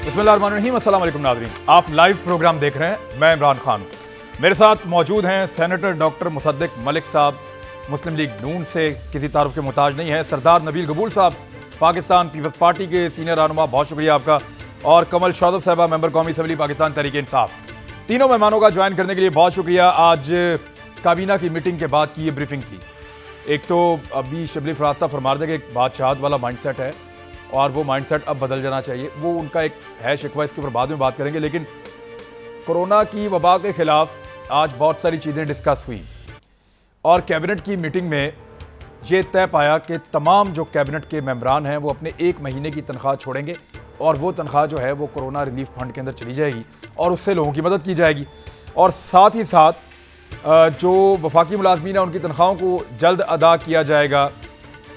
बिस्मिल्लाहिर्रहमानिर्रहीम, अस्सलाम वालेकुम नाज़रीन। आप लाइव प्रोग्राम देख रहे हैं, मैं इमरान खान। मेरे साथ मौजूद हैं सेनेटर डॉक्टर मुसद्दिक मलिक साहब, मुस्लिम लीग नून से किसी तारुफ के मुहताज नहीं है। सरदार नबील कबूल साहब, पाकिस्तान पीपल्स पार्टी के सीनियर रहनुमा, बहुत शुक्रिया आपका। और कमल शौदब साहबा, मेंबर कौमी असम्बली पाकिस्तान तहरीक इंसाफ। तीनों मेहमानों का ज्वाइन करने के लिए बहुत शुक्रिया। आज काबीना की मीटिंग के बाद की ये ब्रीफिंग थी। एक तो अभी शिबली फराज साहब फरमा रहे थे कि एक बादशाहत वाला माइंडसेट है और वो माइंडसेट अब बदल जाना चाहिए। वो उनका एक है शिकवा, इसके ऊपर बाद में बात करेंगे। लेकिन कोरोना की वबा के खिलाफ आज बहुत सारी चीज़ें डिस्कस हुई और कैबिनेट की मीटिंग में ये तय पाया कि तमाम जो कैबिनेट के मेंबरान हैं वो अपने 1 महीने की तनख्वाह छोड़ेंगे और वो तनख्वाह जो है वो कोरोना रिलीफ फंड के अंदर चली जाएगी और उससे लोगों की मदद की जाएगी। और साथ ही साथ जो वफाकी मुलाजमीन हैं उनकी तनख्वाहों को जल्द अदा किया जाएगा।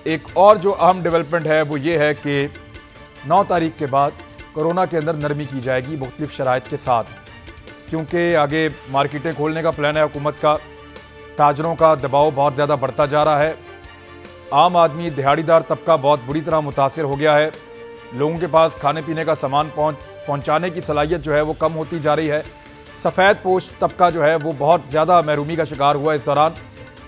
एक और जो अहम डेवलपमेंट है वो ये है कि 9 तारीख के बाद कोरोना के अंदर नरमी की जाएगी मुख्तलिफ शराइत के साथ, क्योंकि आगे मार्केटें खोलने का प्लान है हुकूमत का। ताजरों का दबाव बहुत ज़्यादा बढ़ता जा रहा है। आम आदमी, दिहाड़ीदार तबका बहुत बुरी तरह मुतासिर हो गया है। लोगों के पास खाने पीने का सामान पहुँचाने की सलाहियत जो है वो कम होती जा रही है। सफ़ेद पोश तबका जो है वो बहुत ज़्यादा महरूमी का शिकार हुआ इस दौरान।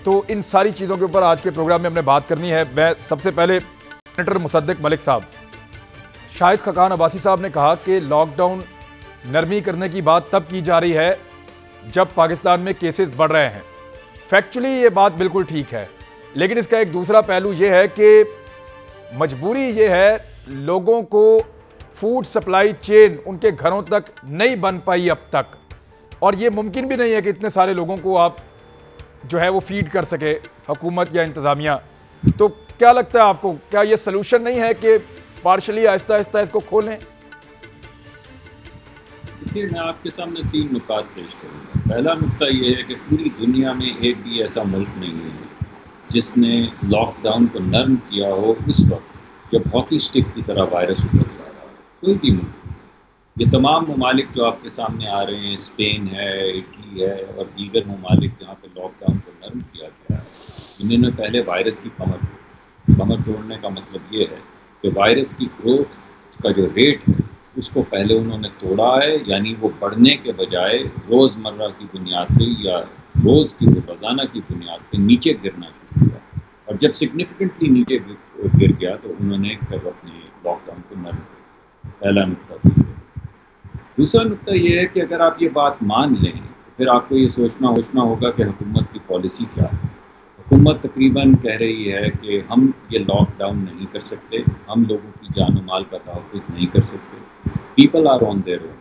तो इन सारी चीज़ों के ऊपर आज के प्रोग्राम में हमने बात करनी है। मैं सबसे पहले सेनेटर मुसद्दिक मलिक साहब, शाहिद खकान अब्बासी साहब ने कहा कि लॉकडाउन नरमी करने की बात तब की जा रही है जब पाकिस्तान में केसेस बढ़ रहे हैं। फैक्चुअली ये बात बिल्कुल ठीक है, लेकिन इसका एक दूसरा पहलू ये है कि मजबूरी ये है, लोगों को फूड सप्लाई चेन उनके घरों तक नहीं बन पाई अब तक, और ये मुमकिन भी नहीं है कि इतने सारे लोगों को आप जो है वो फीड कर सके हुकूमत या इंतज़ामिया। तो क्या लगता है आपको, क्या ये सलूशन नहीं है कि पार्शली आहिस्ता आहिस्ता इसको खोलें? देखिए, मैं आपके सामने 3 नुकात पेश करूँगा। पहला नुकता ये है कि पूरी दुनिया में एक भी ऐसा मुल्क नहीं है जिसने लॉकडाउन को नर्म किया हो उस वक्त जब हॉकी स्टिक की तरह वायरस उतर जा रहा हो। कोई भी मुल्क, ये तमाम ममालिक जो आपके सामने आ रहे हैं, स्पेन है, इटली है और दीगर ममालिक जहाँ पे लॉकडाउन को नर्म किया गया है, इन्होंने पहले वायरस की कमर तोड़ने का मतलब ये है कि वायरस की ग्रोथ का जो रेट है उसको पहले उन्होंने तोड़ा है। यानी वो बढ़ने के बजाय रोज़मर्रा की बुनियाद पे या रोज़ की रोज़ाना की बुनियाद पे नीचे गिरना शुरू किया, और जब सिग्निफिकेंटली नीचे गिर गया तो उन्होंने फिर अपने लॉकडाउन को नर्म किया। पहला नुकता ये है। दूसरा नुकता ये है कि अगर आप ये बात मान लें तो फिर आपको ये सोचना होगा कि हुकूमत की पॉलिसी क्या है। हुकूमत तकरीबन कह रही है कि हम ये लॉकडाउन नहीं कर सकते, हम लोगों की जान और माल का तहफ़्फ़ुज़ नहीं कर सकते। People are on their own,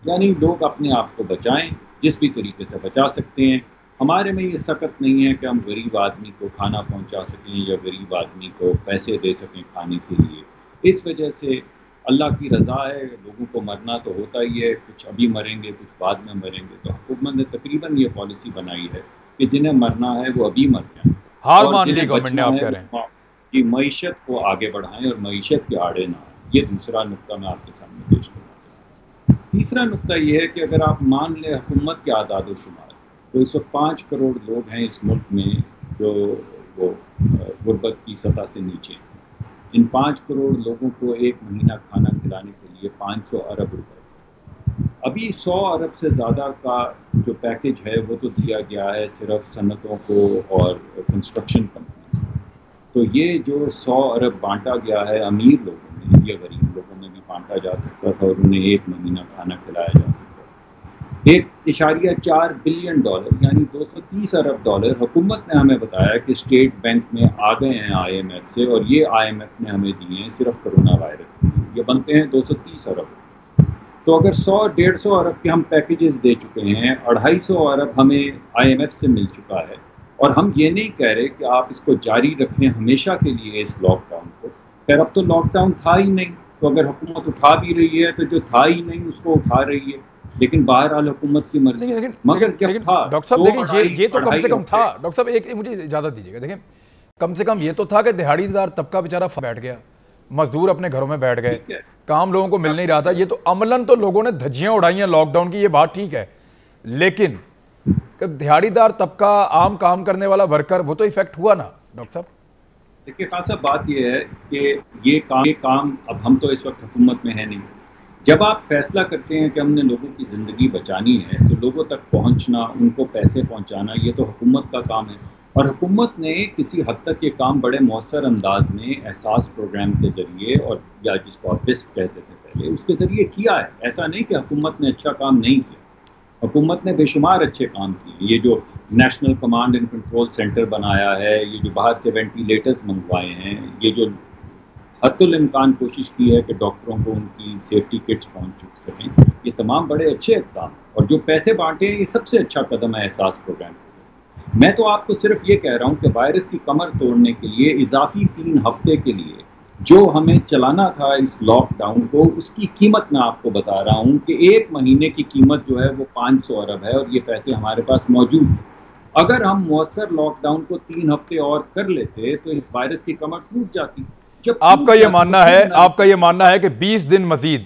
यानी लोग अपने आप को बचाएं, जिस भी तरीके से बचा सकते हैं। हमारे में ये सख्त नहीं है कि हम गरीब आदमी को खाना पहुंचा सकें या गरीब आदमी को पैसे दे सकें खाने के लिए। इस वजह से अल्लाह की रज़ा है, लोगों को मरना तो होता ही है, कुछ अभी मरेंगे कुछ बाद में मरेंगे। तो हुकूमत ने तकरीबन ये पॉलिसी बनाई है कि जिन्हें मरना है वो अभी मर जाएं, हार मान ली गवर्नमेंट ने, आप कह रहे हैं कि मईशत को आगे बढ़ाएं और मईशत के आड़े ना आए। ये दूसरा नुकता मैं आपके सामने पेश करना चाहता हूँ। तीसरा नुकता ये है कि अगर आप मान लें हुकूमत के आदाद व शुमार, तो इस वक्त 5 करोड़ लोग हैं इस मुल्क में जो वो गुर्बत की सतह से नीचे हैं। इन 5 करोड़ लोगों को 1 महीना खाना खिलाने के लिए 500 अरब रुपए, अभी 100 अरब से ज़्यादा का जो पैकेज है वो तो दिया गया है सिर्फ सनतों को और कंस्ट्रक्शन कंपनीज को। तो ये जो 100 अरब बांटा गया है अमीर लोगों में या गरीब लोगों में भी बांटा जा सकता था और उन्हें 1 महीना खाना खिलाया जा सकता था। 1.4 बिलियन डॉलर यानी 230 अरब डॉलर हुकूमत ने हमें बताया कि स्टेट बैंक में आ गए हैं IMF से, और ये IMF ने हमें दिए हैं सिर्फ कोरोना वायरस के लिए। ये बनते हैं 230 अरब। तो अगर 100-150 अरब के हम पैकेजेस दे चुके हैं, 250 अरब हमें IMF से मिल चुका है, और हम ये नहीं कह रहे कि आप इसको जारी रखें हमेशा के लिए इस लॉकडाउन को। फिर अब तो लॉकडाउन था ही नहीं, तो अगर हुकूमत उठा भी रही है तो जो था ही नहीं उसको उठा रही है। लेकिन बहरहाल हुकूमत की मर्जी। मगर जब था डॉक्टर साहब, देखिए ये तो कम से कम था। डॉक्टर साहब एक मुझे इजाजत दीजिएगा, देखिए कम से कम ये तो था कि दिहाड़ीदार तबका बेचारा बैठ गया, मजदूर अपने घरों में बैठ गए, काम लोगों को मिल नहीं रहा था। ये तो अमलन तो लोगों ने धज्जियां उड़ाई हैं लॉकडाउन की, ये बात ठीक है, लेकिन दिहाड़ीदार तबका, आम काम करने वाला वर्कर, वो तो इफेक्ट हुआ ना डॉक्टर साहब। देखिए खासा बात यह है कि ये काम अब हम तो इस वक्त हुकूमत में है नहीं, जब आप फैसला करते हैं कि हमने लोगों की ज़िंदगी बचानी है, तो लोगों तक पहुँचना, उनको पैसे पहुँचाना, ये तो हुकूमत का काम है। और हुकूमत ने किसी हद तक ये काम बड़े मौसर अंदाज़ में एहसास प्रोग्राम के ज़रिए और या जिसको आप बिस्क कहते थे पहले, उसके ज़रिए किया है। ऐसा नहीं कि हुकूमत ने अच्छा काम नहीं किया। हुकूमत ने बेशुमार अच्छे काम किए। ये जो national command and control centre बनाया है, ये जो बाहर से वेंटिलेटर्स मंगवाए हैं, ये जो हद्दुल इम्कान कोशिश की है कि डॉक्टरों को उनकी सेफ्टी किट्स पहुँच सकें, ये तमाम बड़े अच्छे इक़दाम हैं। और जो पैसे बाँटे हैं, ये सबसे अच्छा कदम है एहसास प्रोग्राम के। मैं तो आपको सिर्फ ये कह रहा हूँ कि वायरस की कमर तोड़ने के लिए इज़ाफ़ी 3 हफ़्ते के लिए जो हमें चलाना था इस लॉकडाउन को, उसकी कीमत मैं आपको बता रहा हूँ कि 1 महीने की कीमत जो है वो 500 अरब है और ये पैसे हमारे पास मौजूद हैं। अगर हम मौसर लॉकडाउन को 3 हफ़्ते और कर लेते, तो इस वायरस की कमर टूट जाती। जब आपका टूट ये जाती मानना तो है, फिर ना आपका ये मानना है कि 20 दिन मजीद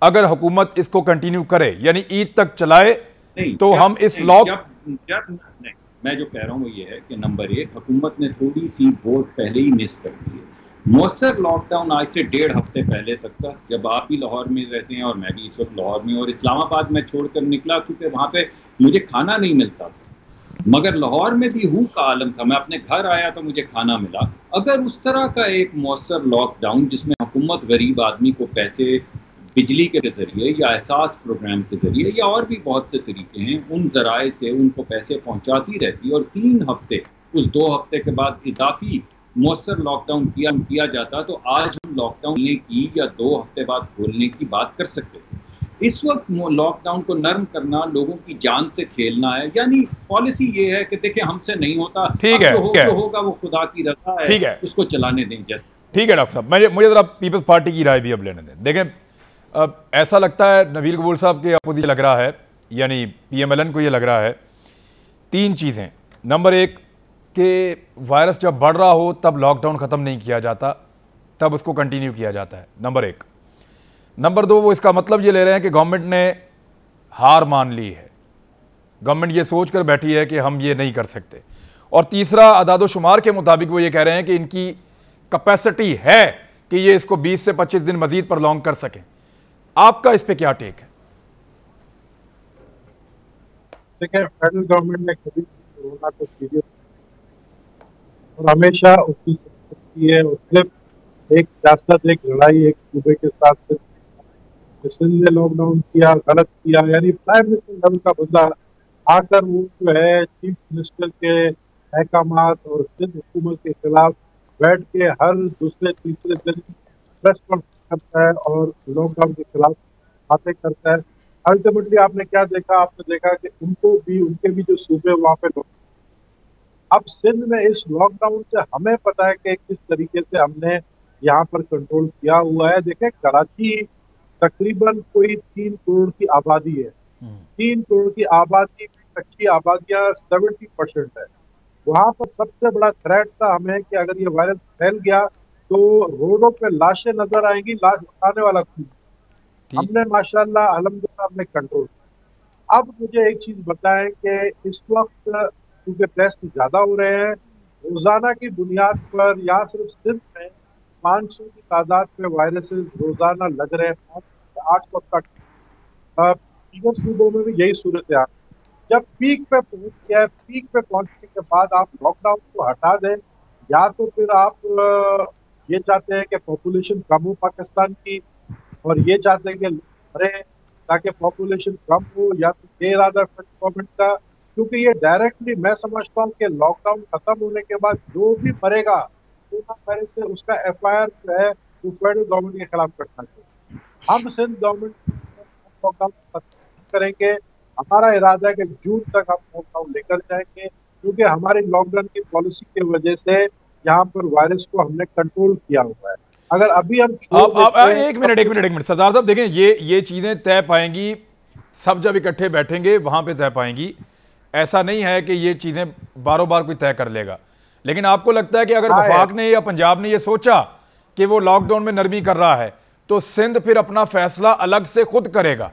अगर हुकूमत इसको कंटिन्यू करे, यानी ईद तक चलाए, नहीं, तो जब हम इस नहीं, लॉक जब नहीं, मैं जो कह रहा हूँ वो ये है कि नंबर 1 हुकूमत ने थोड़ी-सी वोट पहले ही मिस कर दी है। मौसर लॉकडाउन आज से 1.5 हफ्ते पहले तक था, जब आप भी लाहौर में रहते हैं और मैं भी इस वक़्त लाहौर में हूँ और इस्लामाबाद में छोड़कर निकला क्योंकि वहाँ पे मुझे खाना नहीं मिलता था। मगर लाहौर में भी हूँ का आलम था, मैं अपने घर आया तो मुझे खाना मिला। अगर उस तरह का एक मौसर लॉकडाउन जिसमें हुकूमत गरीब आदमी को पैसे बिजली के ज़रिए या एहसास प्रोग्राम के ज़रिए या और भी बहुत से तरीके हैं, उन ज़राए से उनको पैसे पहुँचाती रहती और 3 हफ़्ते, उस 2 हफ़्ते के बाद इज़ाफ़ी मौसर लॉकडाउन किया जाता, तो आज हम लॉकडाउन खोलने की या 2 हफ़्ते बाद खोलने की बात कर सकते थे। इस वक़्त लॉकडाउन को नर्म करना लोगों की जान से खेलना है, यानी पॉलिसी ये है कि देखिए हमसे नहीं होता, ठीक अब है, ठीक जो है, होगा वो खुदा की रज़ा है, ठीक है, उसको चलाने दें जैसे। ठीक है डॉक्टर साहब, मुझे मुझे जरा पीपल्स पार्टी की राय भी अब लेने दें। देखें, अब ऐसा लगता है नबील कबूर साहब के अपोजिट लग रहा है, यानी पीएमएलएन को ये लग रहा है 3 चीज़ें। नंबर 1 कि वायरस जब बढ़ रहा हो तब लॉकडाउन ख़त्म नहीं किया जाता, तब उसको कंटिन्यू किया जाता है, नंबर 1। नंबर 2, वो इसका मतलब ये ले रहे हैं कि गवर्नमेंट ने हार मान ली है, गवर्नमेंट ये सोच कर बैठी है कि हम ये नहीं कर सकते। और तीसरा, अदाद-ओ-शुमार के मुताबिक वो ये कह रहे हैं कि इनकी कैपेसिटी है कि ये इसको 20 से 25 दिन मजीद प्रलॉन्ग कर सकें। आपका इस पे क्या टेक है? देखिए, फेडरल गवर्नमेंट ने कभी कोरोना को सीरियस और हमेशा उसकी सियासत की है और सिर्फ एक सियासत, एक लड़ाई एक सूबे के साथ सिंध ने लॉकडाउन किया, गलत किया, यानी प्राइम मिनिस्टर लेवल का बंदा आकर वो जो है चीफ मिनिस्टर के अहकामात और सिंध हुकूमत के खिलाफ बैठ के हर दूसरे तीसरे दिन प्रेस कॉन्फ्रेंस करता है और लॉकडाउन के खिलाफ बातें करता है। अल्टीमेटली आपने क्या देखा, आपने देखा कि उनको भी, उनके भी जो सूबे वहाँ पे अब सिंध में इस लॉकडाउन से हमें पता है कि किस तरीके से हमने यहाँ पर कंट्रोल किया हुआ है। देखें, कराची तकरीबन कोई 3 करोड़ की आबादी है। 3 करोड़ की आबादी में कच्ची आबादियां 70% है। वहां पर सबसे बड़ा थ्रेट था हमें कि अगर ये वायरस फैल गया तो रोडों पे लाशें नजर आएंगी, लाश उठाने वाला कोई नहीं। ठीक। हमने माशाल्लाह अल्हम्दुलिल्लाह हमने कंट्रोल। अब मुझे एक चीज बताएं कि इस वक्त क्योंकि टेस्ट ज्यादा हो रहे हैं, रोजाना की बुनियाद पर यहाँ सिर्फ सिंध में 500 की तादाद में वायरसेस रोजाना लग रहे हैं, 5 से 800 तक। दीगर सूबों में भी यही सूरत है। जब पीक पे पहुंच गया है, पीक पे पहुंचने के बाद आप लॉकडाउन को हटा दें, या तो फिर आप ये चाहते हैं कि पॉपुलेशन कम हो पाकिस्तान की और ये चाहते हैं कि मरे ताकि पॉपुलेशन कम हो, या तो ये इरादा गवर्नमेंट का, क्योंकि ये डायरेक्टली मैं समझता हूँ कि लॉकडाउन खत्म होने के बाद जो भी मरेगा कोरोना वायरस से उसका एफआईआर जो है वो फेडरल गवर्नमेंट के खिलाफ करना चाहिए। हम सिंध गवर्नमेंट लॉकडाउन खत्म करेंगे, हमारा इरादा है कि जून तक हम लॉकडाउन लेकर जाएंगे, क्योंकि हमारी लॉकडाउन की पॉलिसी की वजह से यहाँ पर वायरस को हमने कंट्रोल किया हुआ है। अगर अभी हम छोड़ आप देते हैं एक मिनट, एक मिनट, एक मिनट सरदार साहब, देखें, ये चीजें तय पाएंगी सब जब इकट्ठे बैठेंगे वहां पे तय पाएंगी। ऐसा नहीं है कि ये चीजें बारों बार कोई तय कर लेगा। लेकिन आपको लगता है कि अगर वफाक ने या पंजाब ने ये सोचा कि वो लॉकडाउन में नरमी कर रहा है तो सिंध फिर अपना फैसला अलग से खुद करेगा?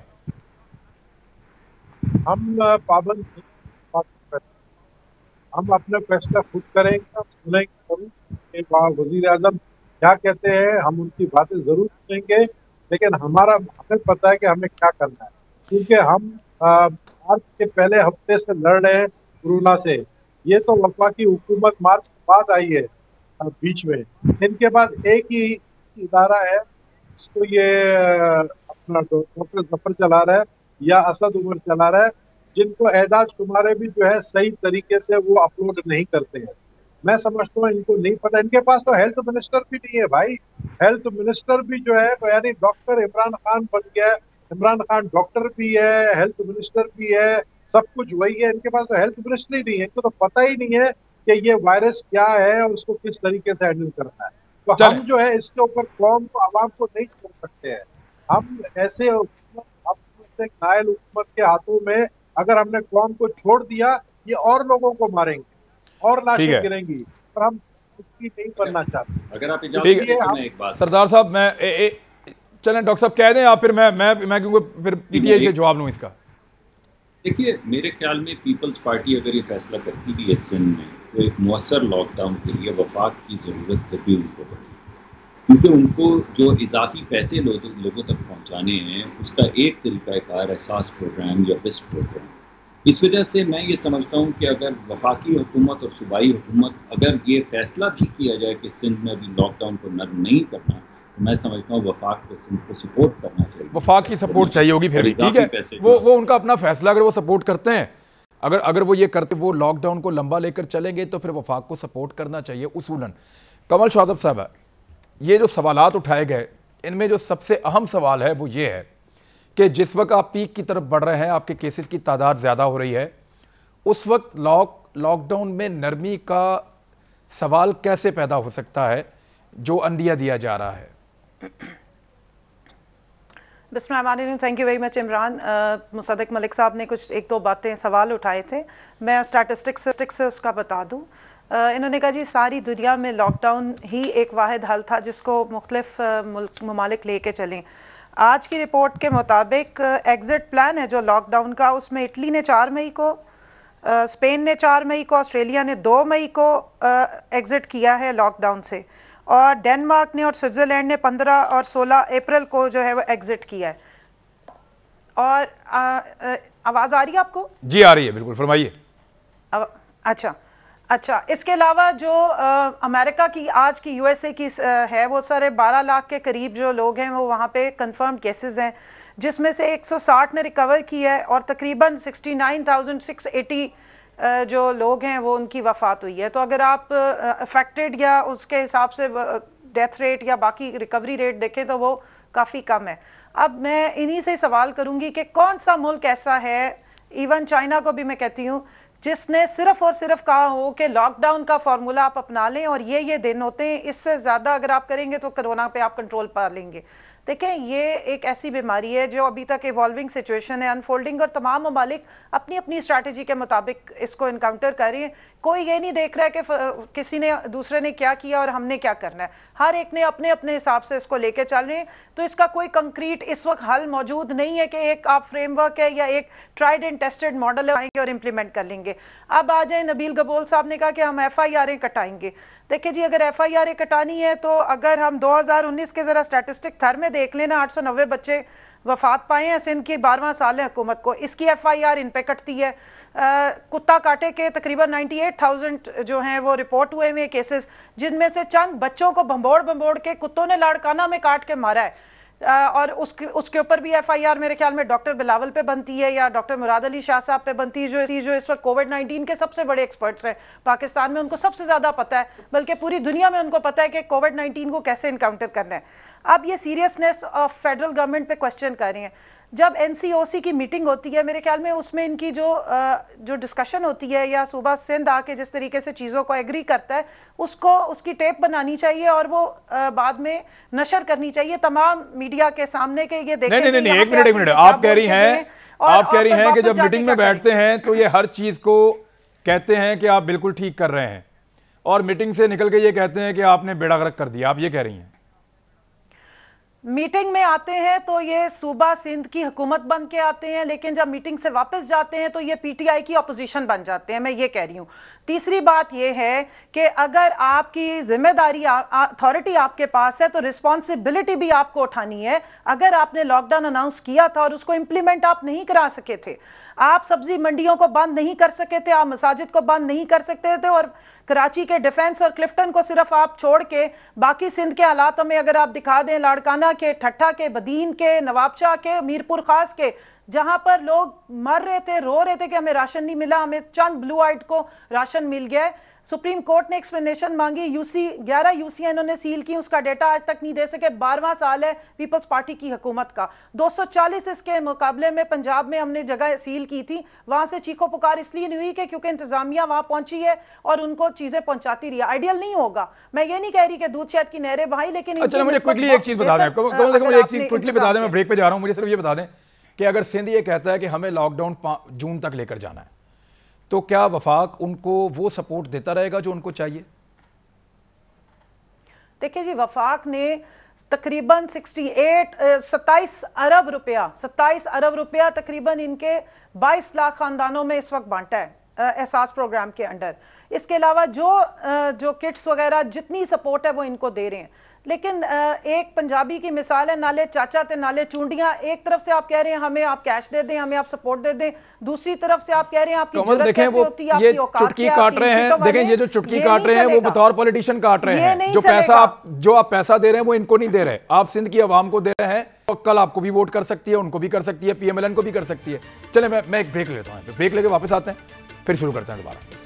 हम पाबंद हम अपना फैसला खुद करेंगे, हम सुनेंगे जरूर वजीर आजम क्या कहते हैं, हम उनकी बातें जरूर सुनेंगे। लेकिन हमें पता है कि हमें क्या करना है, क्योंकि हम मार्च के पहले हफ्ते से लड़ रहे हैं कोरोना से। ये तो वफाकी हुकूमत मार्च के बाद आई है बीच में। इनके बाद एक ही इदारा है जिसको ये अपना डॉक्टर जफर चला रहा है या असद उमर चला रहा है, जिनको एदाद शुमारे भी जो है सही तरीके से वो अपलोड नहीं करते हैं। मैं समझता हूँ इनको नहीं पता। इनके पास तो हेल्थ मिनिस्टर भी नहीं है भाई। हेल्थ मिनिस्टर भी जो है तो यानी डॉक्टर इमरान खान बन गया है। इमरान खान डॉक्टर भी है, हेल्थ मिनिस्टर भी है, सब कुछ वही है। इनके पास तो हेल्थ मिनिस्टर ही नहीं है। इनको तो पता ही नहीं है कि ये वायरस क्या है और उसको किस तरीके से हैंडल करना है। तो चलें। हम जो है इसके ऊपर कौम को, आवाम को नहीं छोड़ सकते हैं। हम ऐसे एक नायल हुकूमत के हाथों में अगर हमने कौम को छोड़ दिया, ये और लोगों को मारेंगे और ठीक लाशें है, गिरेंगी, पर हम उसकी नहीं बनना चाहते। अगर आप इजाजत ठीक है। करें तो हम मैं एक बात सरदार साहब, चलें डॉक्टर साहब कह दें आप, फिर मैं क्योंकि फिर पीटीआई से जवाब लूँ इसका। देखिए, मेरे ख्याल में पीपल्स पार्टी अगर ये फैसला करती भी है सिंध में, तो एक मौसर लॉकडाउन के लिए वफाक की ज़रूरत कभी उनको पड़ेगी, क्योंकि उनको जो इजाफी पैसे लोगों तक पहुंचाने हैं उसका एक तरीक़ाकार एहसास प्रोग्राम या बेस्ट प्रोग्राम। इस वजह से मैं ये समझता हूँ कि अगर वफाकी हुकूमत और सूबाई हुकूमत अगर ये फैसला भी किया जाए कि सिंध में अभी लॉकडाउन को नर्म नहीं करना, तो मैं समझता हूँ वफाक को सिंध को सपोर्ट करना चाहिए। वफाक की सपोर्ट चाहिए होगी फिर भी, ठीक है, वो उनका अपना फैसला। अगर वो सपोर्ट करते हैं, अगर वो ये करते, वो लॉकडाउन को लंबा लेकर चलेंगे, तो फिर वफाक को सपोर्ट करना चाहिए उसूलन। कमल शादाब साहब, ये जो सवालात उठाए गए, इनमें जो सबसे अहम सवाल है वो ये है कि जिस वक्त आप पीक की तरफ बढ़ रहे हैं, आपके केसेस की तादाद ज़्यादा हो रही है, उस वक्त लॉकडाउन में नरमी का सवाल कैसे पैदा हो सकता है जो अंदिया दिया जा रहा है? बिस्मिल्लाहिर्रहमानिर्रहीम। Thank you very much Imran. Mossadegh Malik साहब ने कुछ एक दो बातें सवाल उठाए थे, मैं स्टैटिस्टिक्स से उसका बता दूं। इन्होंने कहा जी सारी दुनिया में लॉकडाउन ही एक वाहिद हल था जिसको मुख्तलिफ ममालिक लेके चलें। आज की रिपोर्ट के मुताबिक एग्जिट प्लान है जो लॉकडाउन का, उसमें इटली ने 4 मई को, स्पेन ने 4 मई को, ऑस्ट्रेलिया ने 2 मई को एग्जिट किया है लॉकडाउन से, और डेनमार्क ने और स्विट्जरलैंड ने 15 और 16 अप्रैल को जो है वो एग्जिट किया है। और आवाज आ रही है आपको? जी आ रही है, बिल्कुल, फरमाइए। अच्छा, इसके अलावा जो अमेरिका की आज की यूएसए की है, वो सारे 12 लाख के करीब जो लोग हैं वो वहाँ पे कंफर्म केसेस हैं, जिसमें से 160 ने रिकवर किया है और तकरीबन 69,680 जो लोग हैं वो उनकी वफात हुई है। तो अगर आप अफेक्टेड या उसके हिसाब से डेथ रेट या बाकी रिकवरी रेट देखें तो वो काफ़ी कम है। अब मैं इन्हीं से सवाल करूंगी कि कौन सा मुल्क ऐसा है, इवन चाइना को भी मैं कहती हूँ, जिसने सिर्फ और सिर्फ कहा हो कि लॉकडाउन का फॉर्मूला आप अपना लें और ये दिन होते हैं, इससे ज्यादा अगर आप करेंगे तो कोरोना पे आप कंट्रोल पा लेंगे। देखें, ये एक ऐसी बीमारी है जो अभी तक इवॉल्विंग सिचुएशन है, अनफोल्डिंग, और तमाम ममालिक अपनी अपनी स्ट्रैटेजी के मुताबिक इसको इनकाउंटर कर रहे हैं। कोई ये नहीं देख रहा है कि किसी ने दूसरे ने क्या किया और हमने क्या करना है, हर एक ने अपने अपने हिसाब से इसको लेके चल रहे हैं। तो इसका कोई कंक्रीट इस वक्त हल मौजूद नहीं है कि एक आप फ्रेमवर्क है या एक ट्राइड एंड टेस्टेड मॉडल आएंगे और इंप्लीमेंट कर लेंगे। अब आ जाए, नबील गबोल साहब ने कहा कि हम FIR कटाएंगे। देखिए जी, अगर FIR कटानी है तो अगर हम 2019 के जरा स्टैटिस्टिक थर में देख लेना, 890 बच्चे वफात पाए हैं सिंध की 12वां साल है हुकूमत को, इसकी FIR इन पे कटती है। कुत्ता काटे के तकरीबन 98,000 जो हैं वो रिपोर्ट हुए हुए केसेस, जिनमें से चंद बच्चों को भंबोड़ के कुत्तों ने लाड़काना में काट के मारा है। और उसके ऊपर भी FIR मेरे ख्याल में डॉक्टर बिलावल पे बनती है या डॉक्टर मुराद अली शाह साहब पे बनती है, जो इस वक्त कोविड-19 के सबसे बड़े एक्सपर्ट्स हैं पाकिस्तान में। उनको सबसे ज्यादा पता है, बल्कि पूरी दुनिया में उनको पता है कि कोविड-19 को कैसे इनकाउंटर करना है। अब ये सीरियसनेस ऑफ फेडरल गवर्नमेंट पे क्वेश्चन कर रही हैं। जब NCOC की मीटिंग होती है, मेरे ख्याल में उसमें इनकी जो डिस्कशन होती है, या सूबा सिंध आके जिस तरीके से चीजों को एग्री करता है, उसकी टेप बनानी चाहिए और वो बाद में नशर करनी चाहिए तमाम मीडिया के सामने के ये देखें। नहीं, एक मिनट, आप कह रही हैं कि जब मीटिंग में बैठते हैं तो ये हर चीज को कहते हैं कि आप बिल्कुल ठीक कर रहे हैं, और मीटिंग से निकल के ये कहते हैं कि आपने बेड़ा गर्क कर दिया। आप ये कह रही हैं? मीटिंग में आते हैं तो ये सूबा सिंध की हुकूमत बन के आते हैं, लेकिन जब मीटिंग से वापस जाते हैं तो ये PTI की अपोजिशन बन जाते हैं। मैं ये कह रही हूं, तीसरी बात यह है कि अगर आपकी जिम्मेदारी अथॉरिटी आपके पास है तो रिस्पॉन्सिबिलिटी भी आपको उठानी है। अगर आपने लॉकडाउन अनाउंस किया था और उसको इंप्लीमेंट आप नहीं करा सके थे, आप सब्जी मंडियों को बंद नहीं कर सके थे, आप मसाजिद को बंद नहीं कर सकते थे, और कराची के डिफेंस और क्लिफ्टन को सिर्फ आप छोड़ के बाकी सिंध के हालात में अगर आप दिखा दें, लाड़काना के, ठट्ठा के, बदीन के, नवाबशाह के, मीरपुर खास के, जहां पर लोग मर रहे थे, रो रहे थे कि हमें राशन नहीं मिला, हमें चंद ब्लू आइट को राशन मिल गया है। सुप्रीम कोर्ट ने एक्सप्लेनेशन मांगी, 11 यूसीएं इन्होंने सील की, उसका डेटा आज तक नहीं दे सके। 12वां साल है पीपल्स पार्टी की हुकूमत का। 240 इसके मुकाबले में पंजाब में हमने जगह सील की थी, वहां से चीखो पुकार इसलिए नहीं हुई कि क्योंकि इंतजामिया वहां पहुंची है और उनको चीजें पहुंचाती रही। आइडियल नहीं होगा, मैं ये नहीं कह रही कि दूध शहद की नहरें बहाई, लेकिन अच्छा मुझे क्विकली एक चीज बता दें, मुझे एक चीज क्विकली बता दें, मैं ब्रेक पे जा रहा हूं, मुझे सिर्फ ये बता दें कि अगर सिंध ये कहता है कि हमें लॉकडाउन जून तक लेकर जाना है, तो क्या वफाक उनको वो सपोर्ट देता रहेगा जो उनको चाहिए? देखिए जी, वफाक ने तकरीबन 27 अरब रुपया तकरीबन इनके 22 लाख खानदानों में इस वक्त बांटा है एहसास प्रोग्राम के अंडर। इसके अलावा जो किट्स वगैरह जितनी सपोर्ट है वो इनको दे रहे हैं। लेकिन एक पंजाबी की मिसाल है, नाले चाचा ते नाले चूंडियां। एक तरफ से आप कह रहे हैं हमें आप कैश दे दें, हमें आप सपोर्ट दे दें, दूससी तरफ से आप कह रहे हैं आपकी कमल देखें वो ये चुटकी काट रहे हैं, देखें ये जो चुटकी काट रहे हैं वो बतौर पॉलिटिशियन काट रहे हैं। जो आप पैसा दे रहे हैं वो इनको नहीं दे रहे, आप सिंध की आवाम को दे रहे हैं। तो कल आपको भी वोट कर सकती है, उनको भी कर सकती है, पीएमएलएन को भी कर सकती है। चले मैं एक ब्रेक लेता हूं, ब्रेक लेके वापस आते हैं, फिर शुरू करते हैं दोबारा।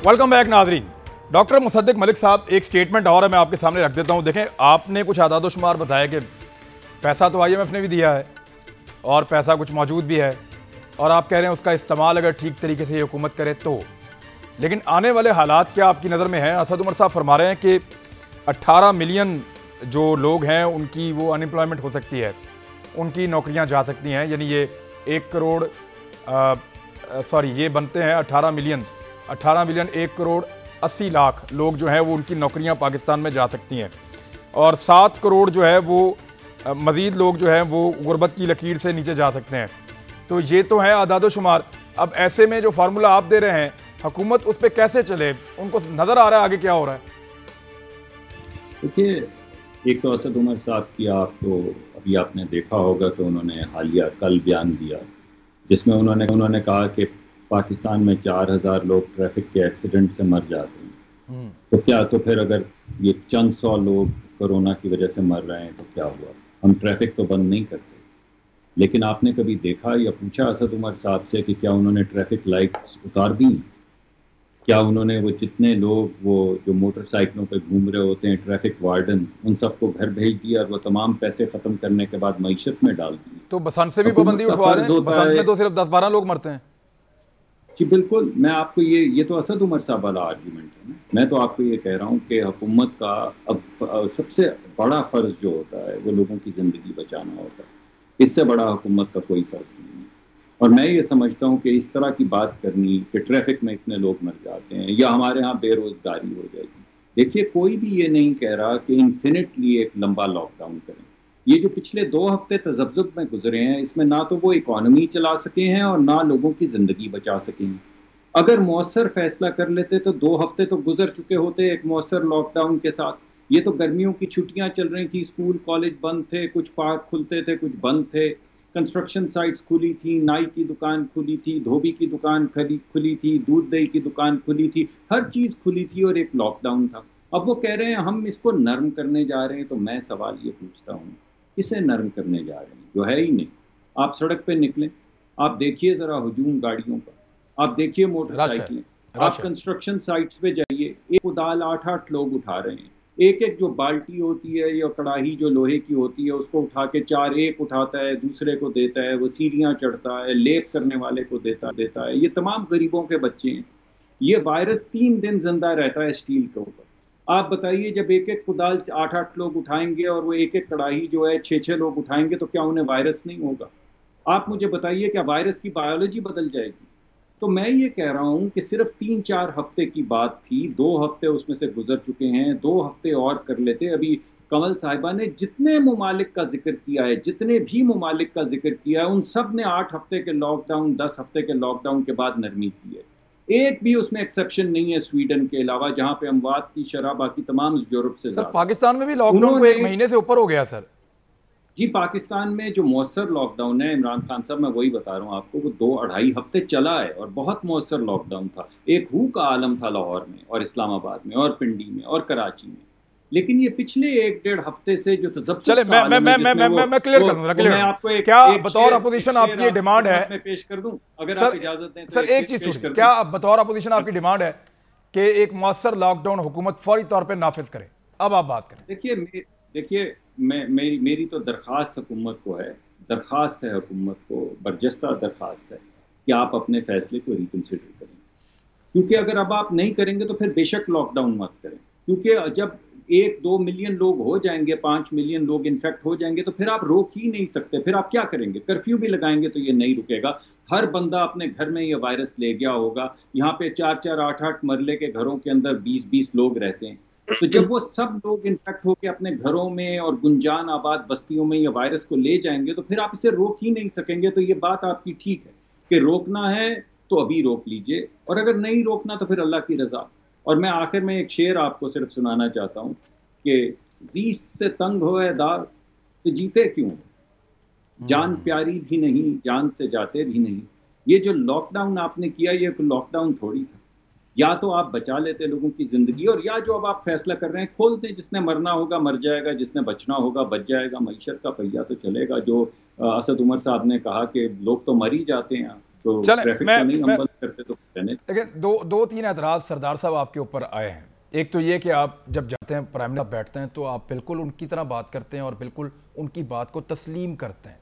वेलकम बैक नाजरीन। डॉक्टर मुसद्दिक मलिक साहब, एक स्टेटमेंट और है, मैं आपके सामने रख देता हूं। देखें, आपने कुछ आदाद शुमार बताया कि पैसा तो आईएमएफ ने भी दिया है और पैसा कुछ मौजूद भी है, और आप कह रहे हैं उसका इस्तेमाल अगर ठीक तरीके से ये हुकूमत करे तो। लेकिन आने वाले हालात क्या आपकी नज़र में हैं? असद उमर साहब फरमा रहे हैं कि 18 मिलियन जो लोग हैं उनकी वो अनएम्प्लॉयमेंट हो सकती है, उनकी नौकरियाँ जा सकती हैं, यानी ये 1 करोड़ ये बनते हैं 18 मिलियन 1 करोड़ 80 लाख लोग जो हैं वो उनकी नौकरियां पाकिस्तान में जा सकती हैं, और 7 करोड़ जो है वो मज़ीद लोग जो हैं वो गुर्बत की लकीर से नीचे जा सकते हैं। तो ये तो है आदाद शुमार। अब ऐसे में जो फार्मूला आप दे रहे हैं, हुकूमत उस पर कैसे चले? उनको नज़र आ रहा है आगे क्या हो रहा है? देखिए, एक तो असद उमर साहब की आपको अभी आपने देखा होगा कि उन्होंने हालिया कल बयान दिया जिसमें उन्होंने कहा कि पाकिस्तान में 4000 लोग ट्रैफिक के एक्सीडेंट से मर जाते हैं। तो क्या, तो फिर अगर ये चंद 100 लोग कोरोना की वजह से मर रहे हैं तो क्या हुआ? हम ट्रैफिक तो बंद नहीं करते। लेकिन आपने कभी देखा या पूछा असद उमर साहब से कि क्या उन्होंने ट्रैफिक लाइट्स उतार दी? क्या उन्होंने वो जितने लोग वो जो मोटरसाइकिलों पे घूम रहे होते हैं, ट्रैफिक वार्डन, उन सबको घर भेज दिया और वो तमाम पैसे खत्म करने के बाद मईशत में डाल दी? तो बसंत से भी पाबंदी उठवा रहे हैं, बसंत में तो सिर्फ 10-12 लोग मरते हैं। जी बिल्कुल, मैं आपको ये तो असद उमर साहब वाला आर्ग्यूमेंट है ना। मैं तो आपको ये कह रहा हूँ कि हुकूमत का अब सबसे बड़ा फ़र्ज जो होता है वो लोगों की ज़िंदगी बचाना होता है। इससे बड़ा हुकूमत का कोई फ़र्ज नहीं है। और मैं ये समझता हूँ कि इस तरह की बात करनी कि ट्रैफिक में इतने लोग मर जाते हैं या हमारे यहाँ बेरोज़गारी हो जाएगी। देखिए, कोई भी ये नहीं कह रहा कि इन्फिनिटली एक लंबा लॉकडाउन करें। ये जो पिछले 2 हफ्ते तजब्जुब में गुजरे हैं, इसमें ना तो वो इकॉनमी चला सके हैं और ना लोगों की ज़िंदगी बचा सके हैं। अगर मौसर फैसला कर लेते तो 2 हफ्ते तो गुजर चुके होते एक मौसर लॉकडाउन के साथ। ये तो गर्मियों की छुट्टियां चल रही थी, स्कूल कॉलेज बंद थे, कुछ पार्क खुलते थे, कुछ बंद थे, कंस्ट्रक्शन साइट्स खुली थी, नाई की दुकान खुली थी, धोबी की दुकान खुली थी, दूध दही की दुकान खुली थी, हर चीज़ खुली थी और एक लॉकडाउन था। अब वो कह रहे हैं हम इसको नर्म करने जा रहे हैं। तो मैं सवाल ये पूछता हूँ, किसे नर्म करने जा रहे हैं? जो है ही नहीं। आप सड़क पे निकलें, आप देखिए ज़रा हुजूम गाड़ियों का, आप देखिए मोटरसाइकिलें, आप कंस्ट्रक्शन साइट्स पे जाइए, एक कुदाल 8-8 लोग उठा रहे हैं। एक जो बाल्टी होती है या कड़ाही जो लोहे की होती है उसको उठा के 4 एक उठाता है, दूसरे को देता है, वो सीढ़ियाँ चढ़ता है, लेप करने वाले को देता है। ये तमाम गरीबों के बच्चे हैं। ये वायरस 3 दिन जिंदा रहता है स्टील के ऊपर। आप बताइए, जब एक एक कुदाल 8-8 लोग उठाएंगे और वो एक एक कड़ाही जो है 6-6 लोग उठाएंगे तो क्या उन्हें वायरस नहीं होगा? आप मुझे बताइए, क्या वायरस की बायोलॉजी बदल जाएगी? तो मैं ये कह रहा हूँ कि सिर्फ 3-4 हफ्ते की बात थी, 2 हफ्ते उसमें से गुजर चुके हैं, 2 हफ्ते और कर लेते। अभी कमल साहिबा ने जितने ममालिक का जिक्र किया है, जितने भी ममालिक का जिक्र किया है, उन सब ने 8 हफ्ते के लॉकडाउन, 10 हफ्ते के लॉकडाउन के बाद नरमी की है। एक भी उसमें एक्सेप्शन नहीं है स्वीडन के अलावा, जहां पे अमवात की शरह बाकी तमाम यूरोप से सर पाकिस्तान में भी लॉकडाउन को 1 महीने से ऊपर हो गया सर। जी, पाकिस्तान में जो मौसर लॉकडाउन है इमरान खान साहब, मैं वही बता रहा हूँ आपको, वो 2-2.5 हफ्ते चला है और बहुत मौसर लॉकडाउन था। एक हू का आलम था लाहौर में और इस्लामाबाद में और पिंडी में और कराची में, लेकिन ये पिछले 1-1.5 हफ्ते से जो तजब्बुत चले मैं क्लियर कर दूंगा, क्लियर आपको क्या बतौर अपोजिशन आपकी डिमांड है? मैं पेश कर दूं अगर आप इजाजत दें। सर एक चीज छोड़िए, क्या बतौर अपोजिशन आपकी डिमांड है कि एक मौसर लॉकडाउन हुकूमत फौरी तौर पर नाफिज करे? अब आप बात करें। देखिए मेरी तो दरख्वास्त हुकूमत को है, दरख्वास्त है हुकूमत को, बरजस्ता दरख्वास्त है कि आप अपने फैसले को रिकंसिडर करें, क्योंकि अगर अब आप नहीं करेंगे तो फिर बेशक लॉकडाउन मत करें, क्योंकि जब 1-2 मिलियन लोग हो जाएंगे, 5 मिलियन लोग इन्फेक्ट हो जाएंगे, तो फिर आप रोक ही नहीं सकते। फिर आप क्या करेंगे? कर्फ्यू भी लगाएंगे तो ये नहीं रुकेगा। हर बंदा अपने घर में ये वायरस ले गया होगा। यहाँ पे 4-4, 8-8 मरले के घरों के अंदर 20-20 लोग रहते हैं, तो जब वो सब लोग इन्फेक्ट होकर अपने घरों में और गुंजान आबाद बस्तियों में ये वायरस को ले जाएंगे, तो फिर आप इसे रोक ही नहीं सकेंगे। तो ये बात आपकी ठीक है कि रोकना है तो अभी रोक लीजिए, और अगर नहीं रोकना तो फिर अल्लाह की रजा। और मैं आखिर में एक शेर आपको सिर्फ सुनाना चाहता हूँ कि जीस्त से तंग होए दार तो जीते क्यों, जान प्यारी भी नहीं, जान से जाते भी नहीं। ये जो लॉकडाउन आपने किया, ये लॉकडाउन थोड़ी था। या तो आप बचा लेते लोगों की जिंदगी, और या जो अब आप फैसला कर रहे हैं खोल दें, जिसने मरना होगा मर जाएगा, जिसने बचना होगा बच जाएगा, मईशत का पहिया तो चलेगा। जो असद उमर साहब ने कहा कि लोग तो मर ही जाते हैं, तो ट्रैफिक को नहीं हम बंद करते तो लेकिन दो तीन एतराज सरदार साहब आपके ऊपर आए हैं। एक तो ये कि आप जब जाते हैं प्राइम मिनिस्टर बैठते हैं तो आप बिल्कुल उनकी तरह बात करते हैं और बिल्कुल उनकी बात को तस्लीम करते हैं,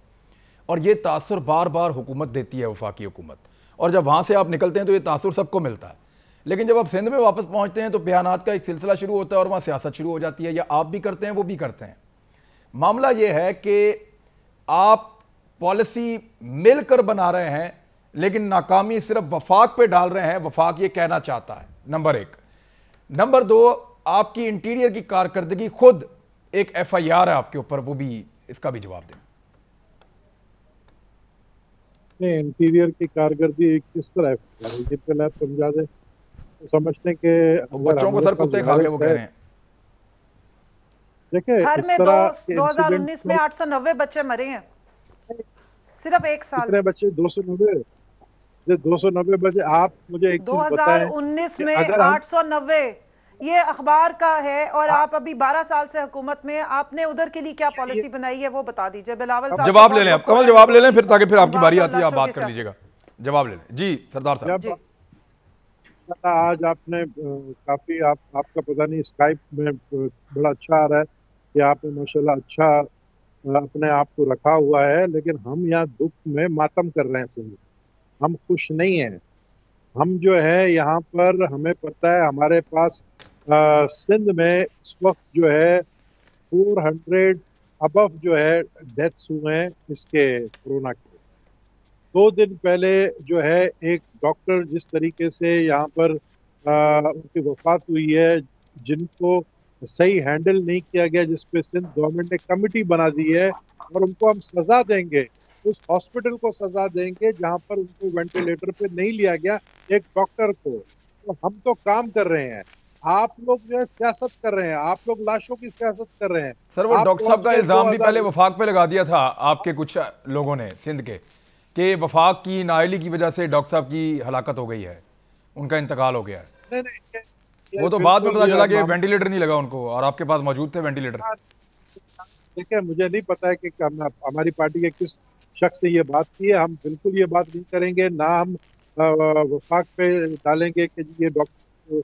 और ये तासुर बार बार हुकूमत देती है, वफाकी हुकूमत, और जब वहाँ से आप निकलते हैं तो ये तासुर सबको मिलता है। लेकिन जब आप सिंध में वापस पहुँचते हैं तो बयानात का एक सिलसिला शुरू होता है और वहाँ सियासत शुरू हो जाती है, या आप भी करते हैं वो भी करते हैं। मामला ये है कि आप पॉलिसी मिलकर बना रहे हैं, लेकिन नाकामी सिर्फ वफाक पे डाल रहे हैं। वफाक ये कहना चाहता है, नंबर 1। नंबर 2, आपकी इंटीरियर की कारकर्दगी, खुद एक FIR है आपके ऊपर, वो भी, इसका भी जवाब दें। इंटीरियर की कारकर्दगी किस तरह पहले आप समझा दें तो समझते कि बच्चों को सर कुत्ते खा गए वो कह रहे हैं। देखिए हर में 2019 में 890 बच्चे मरे हैं, सिर्फ एक साल। कितने बच्चे? 290 बच्चे। आप मुझे एक चीज बताएं, 2019 में 890, ये अखबार का है, और आप अभी 12 साल से हुकूमत में, आपने उधर के लिए क्या पॉलिसी बनाई है वो बता दीजिए। बिलावल साहब जवाब ले लें आप, कमल जवाब ले लें, फिर ताकि फिर आपकी बारी आती है, आप बात कर लीजिएगा। जवाब ले लें जी सरदार साहब। आज आपने काफी आपका पता नहीं स्काइप में बड़ा अच्छा आ रहा है कि आपने माशाल्लाह अच्छा अपने आप को रखा हुआ है, लेकिन हम यहाँ दुख में मातम कर रहे हैं सिंध। हम खुश नहीं हैं। हम जो है यहाँ पर, हमें पता है हमारे पास सिंध में इस वक्त जो है 400 अबव जो है डेथ्स हुए हैं इसके कोरोना के। 2 दिन पहले जो है एक डॉक्टर जिस तरीके से यहाँ पर उनकी वफात हुई है, जिनको सही हैंडल नहीं किया गया, जिसपे सिंध गवर्नमेंट ने कमेटी बना दी है, और उनको हम सजा देंगे, उस हॉस्पिटल को सजा देंगे जहाँ पर उनको वेंटिलेटर पे नहीं लिया गया, एक डॉक्टर को। तो हम तो काम कर रहे हैं, आप लोग जो है सियासत कर रहे हैं, आप लोग लाशों की सियासत कर रहे हैं। सर वो डॉक्टर साहब का इल्जाम भी पहले वफाक पे लगा दिया था आपके कुछ लोगों ने सिंध के, कि वफाक की नाअहली की वजह से डॉक्टर साहब की हलाकत हो गई है, उनका इंतकाल हो गया है। वो तो बाद में पता चला कि वेंटिलेटर नहीं लगा उनको, और आपके पास मौजूद थे वेंटिलेटर। देखिए मुझे नहीं पता है कि हमारी पार्टी के किस शख्स ने ये बात की है। हम बिल्कुल ये बात नहीं करेंगे, ना हम वफाक पे डालेंगे कि ये डॉक्टर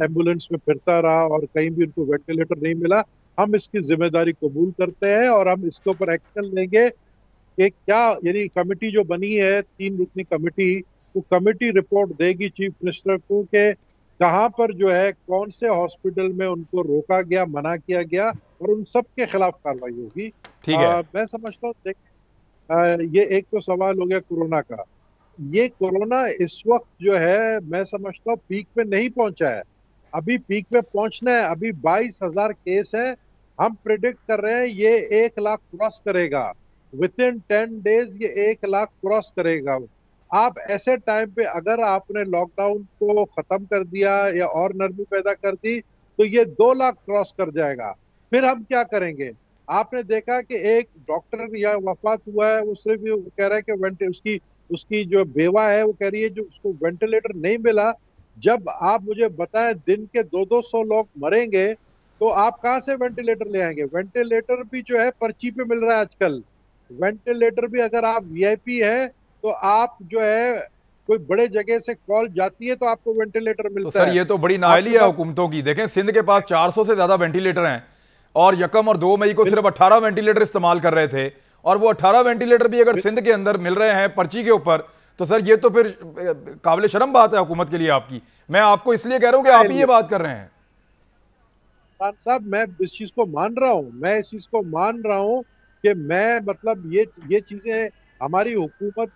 एम्बुलेंस में फिरता रहा और कहीं भी उनको वेंटिलेटर नहीं मिला। हम इसकी जिम्मेदारी कबूल करते हैं और हम इसके ऊपर एक्शन लेंगे कि क्या, यानी कमेटी जो बनी है 3 रुकनी कमेटी, वो कमेटी रिपोर्ट देगी चीफ मिनिस्टर को कि कहाँ पर जो है कौन से हॉस्पिटल में उनको रोका गया, मना किया गया, और उन सब के खिलाफ कार्रवाई होगी। ठीक है। मैं समझता हूँ ये एक तो सवाल हो गया कोरोना का। ये कोरोना इस वक्त जो है मैं समझता हूँ पीक पे नहीं पहुंचा है, अभी पीक पे पहुंचना है। अभी 22,000 केस है हम प्रिडिक्ट कर रहे हैं ये 1 लाख क्रॉस करेगा, विद इन 10 डेज ये 1 लाख क्रॉस करेगा। आप ऐसे टाइम पे अगर आपने लॉकडाउन को खत्म कर दिया या और नरमी पैदा कर दी तो ये 2 लाख क्रॉस कर जाएगा। फिर हम क्या करेंगे? आपने देखा कि एक डॉक्टर या वफात हुआ है, वो सिर्फ ये कह रहा है कि उसकी उसकी जो बेवा है वो कह रही है जो उसको वेंटिलेटर नहीं मिला। जब आप मुझे बताएं दिन के 200-200 लोग मरेंगे तो आप कहां से वेंटिलेटर ले आएंगे? वेंटिलेटर भी जो है पर्ची पे मिल रहा है आजकल। वेंटिलेटर भी अगर आप वीआईपी है तो आप जो है कोई बड़े जगह से कॉल जाती है तो आपको वेंटिलेटर तो मिलता सर है। ये तो बड़ी नाअहली आपके है पास हुकूमतों की। देखें सिंध के पास 400 से ज्यादा वेंटिलेटर हैं और यकम और 2 मई को सिर्फ 18 वेंटिलेटर इस्तेमाल कर रहे थे, और वो 18 वेंटिलेटर भी अगर सिंध के अंदर मिल रहे हैं पर्ची के ऊपर, तो सर ये तो फिर काबिल शर्म बात है हुकूमत के लिए आपकी। मैं आपको इसलिए कह रहा हूं कि आप ही ये बात कर रहे हैं। खान साहब, मैं इस चीज को मान रहा हूँ, मैं इस चीज को मान रहा हूँ कि मैं मतलब ये चीजें हमारी हुकूमत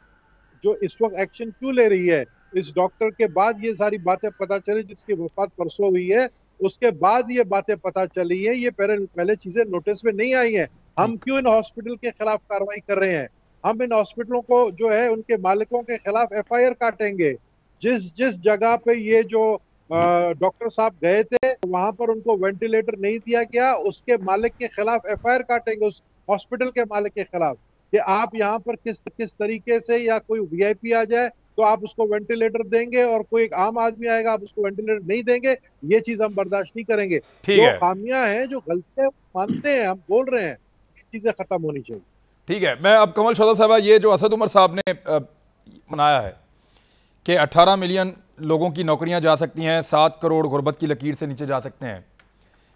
जो इस वक्त एक्शन क्यों ले रही है, इस डॉक्टर के बाद ये सारी बातें पता चली जिसकी वफात परसों हुई है, उसके बाद ये बातें पता चली है, ये पहले चीजें नोटिस में नहीं आई हैं। हम क्यों इन हॉस्पिटल के खिलाफ कार्रवाई कर रहे हैं? हम इन हॉस्पिटलों को जो है उनके मालिकों के खिलाफ एफआईआर काटेंगे। जिस जिस जगह पे ये जो डॉक्टर साहब गए थे वहां पर उनको वेंटिलेटर नहीं दिया गया, उसके मालिक के खिलाफ एफआईआर काटेंगे, उस हॉस्पिटल के मालिक के खिलाफ, कि आप यहाँ पर किस तरीके से, या कोई वीआईपी आ जाए तो आप उसको वेंटिलेटर देंगे और कोई एक आम आदमी आएगा आप उसको वेंटिलेटर नहीं देंगे। ये चीज हम बर्दाश्त नहीं करेंगे। ठीक जो है, खामियां हैं, जो गलतियां मानते हैं, हम बोल रहे हैं, ये चीजें खत्म होनी चाहिए। ठीक है। मैं अब कमल शौदत साहब, ये जो असद उमर साहब ने बनाया है कि 18 मिलियन लोगों की नौकरियां जा सकती हैं, 7 करोड़ गुर्बत की लकीर से नीचे जा सकते हैं,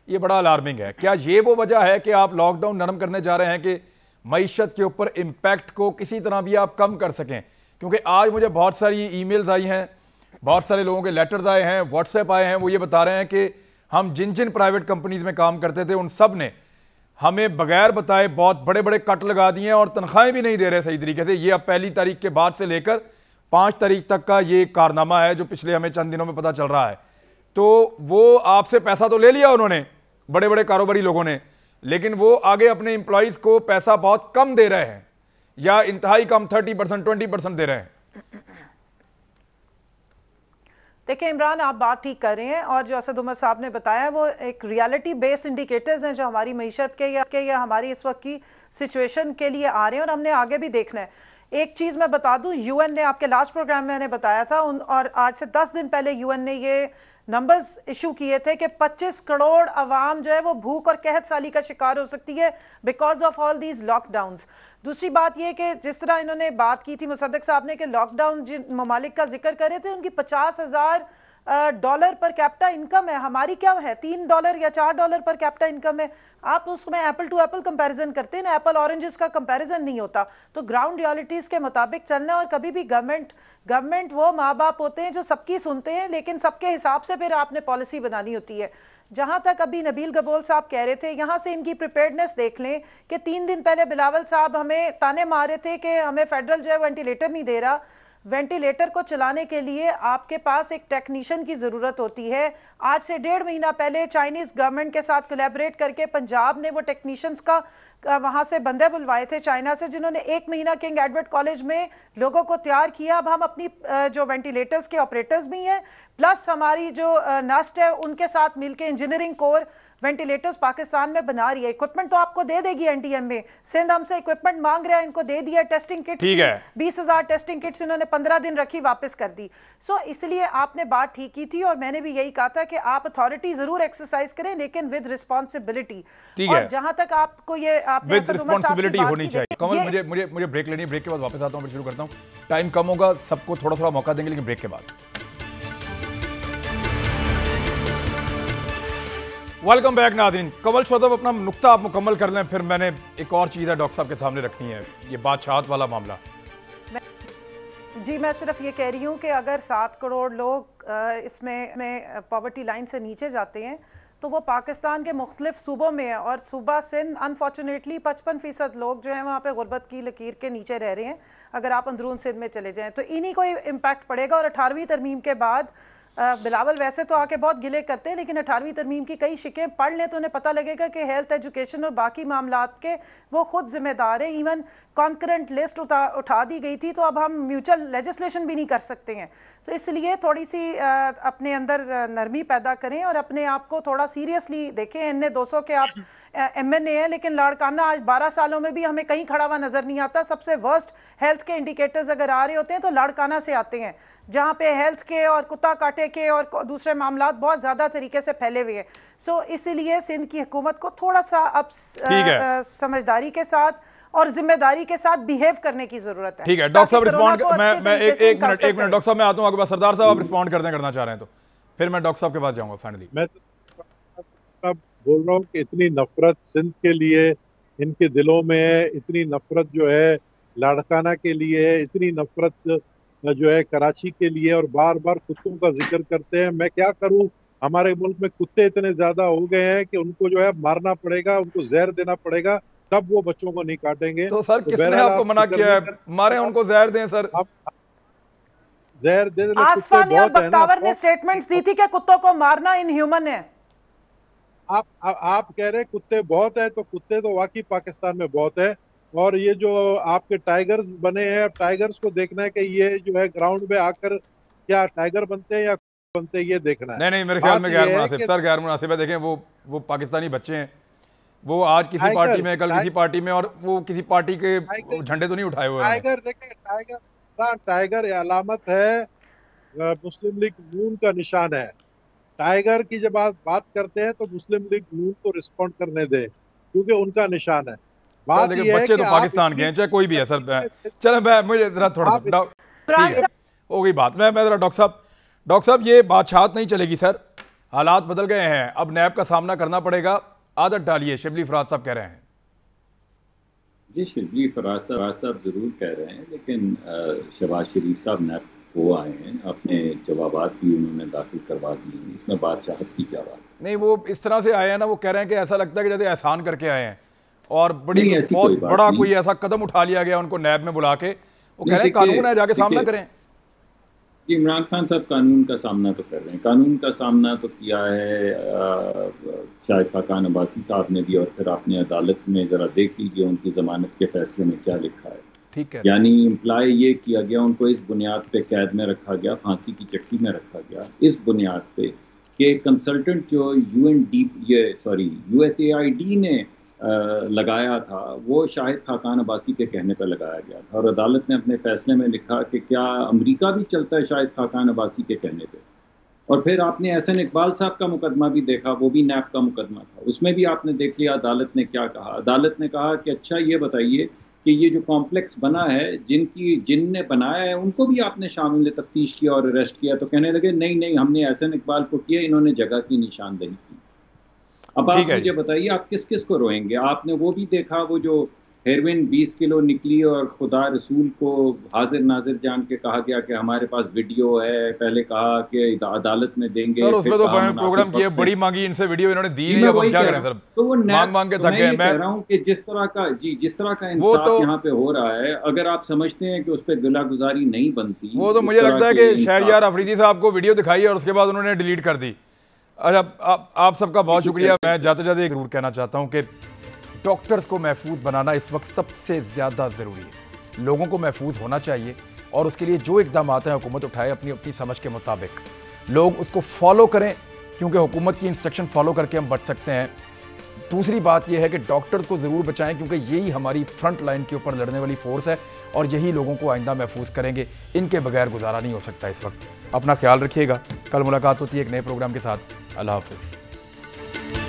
ये बड़ा अलार्मिंग है। क्या ये वो वजह है कि आप लॉकडाउन नरम करने जा रहे हैं कि मईशत के ऊपर इम्पैक्ट को किसी तरह भी आप कम कर सकें? क्योंकि आज मुझे बहुत सारी ईमेल्स आई हैं, बहुत सारे लोगों के लेटर्स आए हैं, व्हाट्सएप आए हैं, वो ये बता रहे हैं कि हम जिन जिन प्राइवेट कंपनीज में काम करते थे उन सब ने हमें बगैर बताए बहुत बड़े बड़े कट लगा दिए हैं और तनख्वाहें भी नहीं दे रहे सही तरीके से। ये अब 1 तारीख के बाद से लेकर 5 तारीख तक का ये कारनामा है जो पिछले हमें चंद दिनों में पता चल रहा है। तो वो आपसे पैसा तो ले लिया उन्होंने, बड़े बड़े कारोबारी लोगों ने, लेकिन वो आगे अपने एम्प्लॉइज को पैसा बहुत कम दे रहे हैं या इंतहाई कम 30%, 20% दे रहे हैं। देखिए इमरान, आप बात ठीक कर रहे हैं, और जो असद उमर साहब ने बताया वो एक रियलिटी बेस्ड इंडिकेटर्स हैं जो हमारी मईशत के या हमारी इस वक्त की सिचुएशन के लिए आ रहे हैं और हमने आगे भी देखना है। एक चीज मैं बता दूं, यूएन ने आपके लास्ट प्रोग्राम में मैंने बताया था और आज से 10 दिन पहले यूएन ने ये नंबर्स इशू किए थे कि 25 करोड़ अवाम जो है वो भूख और कहत साली का शिकार हो सकती है because of all these lockdowns. दूसरी बात यह कि जिस तरह इन्होंने बात की थी मुसद्दिक साहब ने कि लॉकडाउन जिन ममालिक का जिक्र करे थे उनकी $50,000 पर कैपिटा इनकम है, हमारी क्या है $3 या $4 पर कैपिटा इनकम है। आप उसमें एप्पल टू एप्पल कंपैरिजन करते हैं ना, एप्पल ऑरेंजेस का कंपैरिजन नहीं होता। तो ग्राउंड रियलिटीज के मुताबिक चलना, और कभी भी गवर्नमेंट वो माँ बाप होते हैं जो सबकी सुनते हैं लेकिन सबके हिसाब से फिर आपने पॉलिसी बनानी होती है। जहां तक अभी नबील गबोल साहब कह रहे थे, यहां से इनकी प्रिपेयर्डनेस देख लें कि 3 दिन पहले बिलावल साहब हमें ताने मार रहे थे कि हमें फेडरल जो है वेंटिलेटर नहीं दे रहा। वेंटिलेटर को चलाने के लिए आपके पास एक टेक्नीशियन की जरूरत होती है। आज से 1.5 महीना पहले चाइनीज गवर्नमेंट के साथ कोलैबोरेट करके पंजाब ने वो टेक्नीशियंस का वहां से बंदे बुलवाए थे चाइना से, जिन्होंने 1 महीना किंग एडवर्ड कॉलेज में लोगों को तैयार किया। अब हम अपनी जो वेंटिलेटर्स के ऑपरेटर्स भी हैं, प्लस हमारी जो नस्ट है उनके साथ मिलकर इंजीनियरिंग कोर वेंटिलेटर्स पाकिस्तान में बना रही है। इक्विपमेंट तो आपको दे देगी एनटीएम में, सिंध हमसे इक्विपमेंट मांग रहा है, इनको दे दिया। टेस्टिंग किट्स, ठीक है, 20,000 टेस्टिंग किट्स इन्होंने 15 दिन रखी, वापस कर दी। सो इसलिए आपने बात ठीक की थी और मैंने भी यही कहा था कि आप अथॉरिटी जरूर एक्सरसाइज करें लेकिन विद रिस्पॉन्सिबिलिटी। और जहां तक आपको ये विद रिस्पॉन्सिबिलिटी होनी चाहिए। कमल, मुझे ब्रेक लेनी है, ब्रेक के बाद वापस आता हूं, फिर शुरू करता हूं। टाइम कम होगा, सबको थोड़ा थोड़ा मौका देंगे लेकिन ब्रेक के बाद। वेलकम बैक नाज़रीन। कमल शौदत, अपना नुक्ता आप मुकम्मल कर लें, फिर मैंने एक और चीज़ है डॉक्टर साहब के सामने रखनी है, ये बादशाहत वाला मामला। जी, मैं सिर्फ ये कह रही हूँ कि अगर 7 करोड़ लोग इसमें पॉवर्टी लाइन से नीचे जाते हैं तो वो पाकिस्तान के मुख्तलिफ सूबों में है, और सूबा सिंध अनफॉर्चुनेटली 55% लोग जो हैं वहाँ पे गुर्बत की लकीर के नीचे रह रहे हैं। अगर आप अंदरून सिंध में चले जाएं तो इन्हीं को इम्पैक्ट पड़ेगा। और 18वीं तरमीम के बाद बिलावल वैसे तो आके बहुत गिले करते हैं, लेकिन 18वीं तरमीम की कई शिकें पढ़ लें तो उन्हें पता लगेगा कि हेल्थ, एजुकेशन और बाकी मामलात के वो खुद जिम्मेदार है। इवन कॉन्करेंट लिस्ट उठा दी गई थी, तो अब हम म्यूचुअल लेजिस्लेशन भी नहीं कर सकते हैं। तो इसलिए थोड़ी सी अपने अंदर नरमी पैदा करें और अपने आप को थोड़ा सीरियसली देखें। इन्ने 200 के आप MNA है, लेकिन लाड़काना आज 12 सालों में भी हमें कहीं खड़ा हुआ नजर नहीं आता। सबसे वर्स्ट हेल्थ के इंडिकेटर्स अगर आ रहे होते हैं तो लाड़काना से आते हैं, जहां पे हेल्थ के और कुत्ता काटे के और दूसरे मामलात बहुत ज्यादा तरीके से फैले हुए हैं। सो इसीलिए सिंध की हुकूमत को थोड़ा सा अब समझदारी के साथ और जिम्मेदारी के साथ बिहेव करने की जरूरत है। ठीक है डॉक्टर साहब, रिस्पॉन्ड मैं एक मिनट डॉक्टर साहब मैं आता हूं आपके पास। सरदार साहब आप रिस्पॉन्ड करना चाह रहे हैं तो फिर मैं डॉक्टर साहब के पास जाऊंगा फाइनली। मैं तो बोल रहा हूँ कि इतनी नफरत सिंध के लिए इनके दिलों में है, इतनी नफरत जो है लाड़काना के लिए है, इतनी नफरत जो है कराची के लिए, और बार बार कुत्तों का जिक्र करते हैं। मैं क्या करूं, हमारे मुल्क में कुत्ते इतने ज्यादा हो गए हैं कि उनको जो है मारना पड़ेगा, उनको जहर देना पड़ेगा, तब वो बच्चों को नहीं काटेंगे। तो सर किसने आपको मना किया है? मारे उनको, जहर दें सर। जहर दे देना। आसफानिया बख्तावर ने स्टेटमेंट्स दी थी कि कुत्तों को मारना इनह्यूमन है। आप कह रहे हैं कुत्ते बहुत है, तो कुत्ते तो वाकई पाकिस्तान में बहुत है। और ये जो आपके टाइगर्स बने हैं, अब टाइगर्स को देखना है कि ये जो है ग्राउंड में आकर क्या टाइगर बनते हैं या बनते हैं, ये देखना है। नहीं मेरे ख्याल में गैर मुनासिब सर, गैर मुनासिब है। देखें वो पाकिस्तानी बच्चे हैं, वो आज किसी पार्टी में, कल किसी पार्टी में, और वो किसी पार्टी के झंडे तो नहीं उठाए हुए। टाइगर देखें, टाइगर अलामत है, मुस्लिम लीग नून का निशान है। टाइगर की जब आप बात करते हैं तो मुस्लिम लीग नून को रिस्पॉन्ड करने दें, क्योंकि उनका निशान है। बात ये है बच्चे तो पाकिस्तान के हैं, चाहे कोई भी है सर। चलो मुझे जरा थोड़ा हो गई बात। मैं जरा डॉक्टर साहब ये बादशाहत नहीं चलेगी सर, हालात बदल गए हैं, अब नैब का सामना करना पड़ेगा। आदत डालिए, शिबली फराज साहब कह रहे हैं। जी शिबली फराज साहब जरूर कह रहे हैं, लेकिन शहबाज शरीफ साहब नैब वो आए हैं, अपने जवाबात भी उन्होंने दाखिल करवा दिए हैं, इसमें बादशाहत की क्या बात नहीं। वो इस तरह से आए हैं ना, वो कह रहे हैं कि ऐसा लगता है कि जैसे एहसान करके आए हैं और बहुत बड़ा कोई ऐसा कदम उठा लिया गया उनको नैब में बुला के। वो कह रहे हैं कानून है, जाके सामना करें। जी इमरान खान साहब कानून का सामना तो कर रहे हैं, कानून का सामना तो किया है शाहिद खाकान अब्बासी साहब ने भी, और फिर आपने अदालत में जरा देख लीजिए उनकी जमानत के फैसले में क्या लिखा है। ठीक है, यानी इम्प्लाई ये किया गया, उनको इस बुनियाद पे कैद में रखा गया, फांसी की चक्की में रखा गया, इस बुनियाद पे कि कंसल्टेंट जो USAID ने लगाया था, वो शाहिद खाकान अब्बासी के कहने पर लगाया गया था, और अदालत ने अपने फैसले में लिखा कि क्या अमेरिका भी चलता है शाहिद खाकान अब्बासी के कहने पे। और फिर आपने एहसन इकबाल साहब का मुकदमा भी देखा, वो भी नैब का मुकदमा था, उसमें भी आपने देख लिया अदालत ने क्या कहा। अदालत ने कहा कि अच्छा ये बताइए कि ये जो कॉम्प्लेक्स बना है, जिनने बनाया है उनको भी आपने शामिल तफ्तीश किया और अरेस्ट किया। तो कहने लगे नहीं हमने एहसन इकबाल को किया, इन्होंने जगह की निशानदेही की। अब आप मुझे बताइए आप किस किस को रोएंगे? आपने वो भी देखा, वो जो हेरोइन 20 किलो निकली और खुदा रसूल को हाजिर नाजिर जान के कहा गया कि हमारे पास वीडियो है, पहले कहा कि अदालत में देंगे। सर उसमें तो प्रोग्राम किए, बड़ी मांगी इनसे वीडियो, इन्होंने दी नहीं, अब हम क्या करें सर? तो वो मांग के थक गए। मैं कह रहा हूं कि जिस तरह का इंसाफ यहाँ पे हो रहा है, अगर आप समझते हैं कि उस पर गिलागुजारी नहीं बनती, वो तो मुझे लगता है कि शहरयार अफरीदी साहब को वीडियो दिखाई और उसके बाद उन्होंने डिलीट कर दी। अच्छा आप सबका बहुत शुक्रिया। मैं जाते जाते जरूर कहना चाहता हूँ कि डॉक्टर्स को महफूज बनाना इस वक्त सबसे ज़्यादा ज़रूरी है। लोगों को महफूज होना चाहिए और उसके लिए जो इकदाम हैं हुकूमत उठाए अपनी समझ के मुताबिक, लोग उसको फॉलो करें, क्योंकि हुकूमत की इंस्ट्रक्शन फॉलो करके हम बच सकते हैं। दूसरी बात यह है कि डॉक्टर्स को ज़रूर बचाएं, क्योंकि यही हमारी फ्रंट लाइन के ऊपर लड़ने वाली फोर्स है और यही लोगों को आइंदा महफूज करेंगे। इनके बगैर गुजारा नहीं हो सकता इस वक्त। अपना ख्याल रखिएगा, कल मुलाकात होती है एक नए प्रोग्राम के साथ। अल्लाह हाफ़िज़।